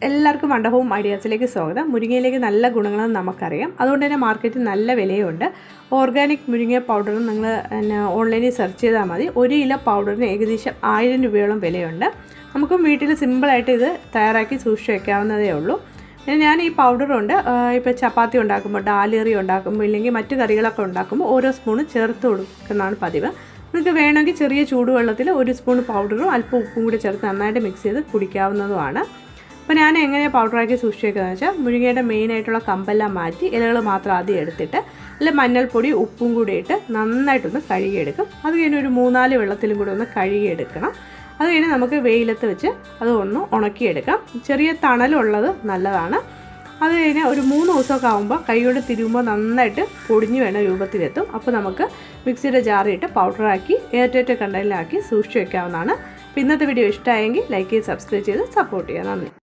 എല്ലാവർക്കും wonder home ഐഡിയാസിലേക്ക് സ്വാഗതം. മുരിങ്ങയിലേക്ക് നല്ല ഗുണങ്ങളെന്ന് നമുക്കറിയാം. അതുകൊണ്ട് തന്നെ മാർക്കറ്റിൽ നല്ല വിലയുണ്ട്. ഓർഗാനിക് മുരിങ്ങ പൗഡർ നിങ്ങൾ ഓൺലൈനിൽ സെർച്ച് ചെയ്താൽ മതി. 1 കിലോ പൗഡറിന് ഏകദേശം 1000 രൂപയോളം വിലയുണ്ട്. നമുക്കും വീട്ടിൽ സിമ്പിളായിട്ട് ഇത് തയ്യാറാക്കി സൂക്ഷിച്ച് വയ്ക്കാവുന്നതേ ഉള്ളൂ. പിന്നെ ഞാൻ ഈ പൗഡർ കൊണ്ട് ഇപ്പോൾ ചപ്പാത്തി ഉണ്ടാക്കുമ്പോൾ, ഡാലേറി ഉണ്ടാക്കുമ്പോൾ, ഇല്ലെങ്കിൽ മറ്റു കറികളൊക്കെ ഉണ്ടാക്കുമ്പോൾ ഓരോ സ്പൂണ് ചേർത്ത് കൊടുക്കുന്നതാണ് പതിവ്. നിങ്ങൾക്ക് വേണമെങ്കിൽ ചെറിയ ചൂടുവെള്ളത്തിൽ 1 സ്പൂൺ പൗഡറും അല്പം ഉപ്പും കൂടി ചേർത്ത് നന്നായിട്ട് മിക്സ് ചെയ്ത് കുടിക്കാവുന്നതുമാണ്. അപ്പോൾ ഞാൻ എങ്ങനെയാണ് പൗഡറാക്കി സൂക്ഷിച്ചേക്കുന്നതെന്ന് വെച്ചാൽ, മുരിങ്ങയുടെ മെയിനായിട്ടുള്ള കമ്പെല്ലാം മാറ്റി ഇലകൾ മാത്രം ആദ്യം എടുത്തിട്ട് അതിൽ മഞ്ഞൾപ്പൊടി ഉപ്പും കൂടി ഇട്ട് നന്നായിട്ടൊന്ന് കഴുകിയെടുക്കും. അത് കഴിഞ്ഞ് ഒരു 3-4 വെള്ളത്തിലും കൂടി ഒന്ന് കഴുകിയെടുക്കണം. അത് കഴിഞ്ഞ് നമുക്ക് വെയിലത്ത് വെച്ച് അത് ഒന്ന് ഉണക്കിയെടുക്കാം. ചെറിയ തണലുള്ളത് നല്ലതാണ്. അത് കഴിഞ്ഞ് ഒരു 3 ദിവസമൊക്കെ ആകുമ്പോൾ കൈയോട് തിരുമ്പോൾ നന്നായിട്ട് പൊടിഞ്ഞു വേണ്ട രൂപത്തിലെത്തും. അപ്പോൾ നമുക്ക് മിക്സിയുടെ ജാറിയിട്ട് പൗഡറാക്കി എയർടൈറ്റ് കണ്ടെയ്നറിലാക്കി സൂക്ഷിച്ച് വയ്ക്കാവുന്നതാണ്. അപ്പോൾ ഇന്നത്തെ വീഡിയോ ഇഷ്ടമായെങ്കിൽ ലൈക്ക് ചെയ്ത് സബ്സ്ക്രൈബ് ചെയ്ത് സപ്പോർട്ട് ചെയ്യുക. നന്ദി.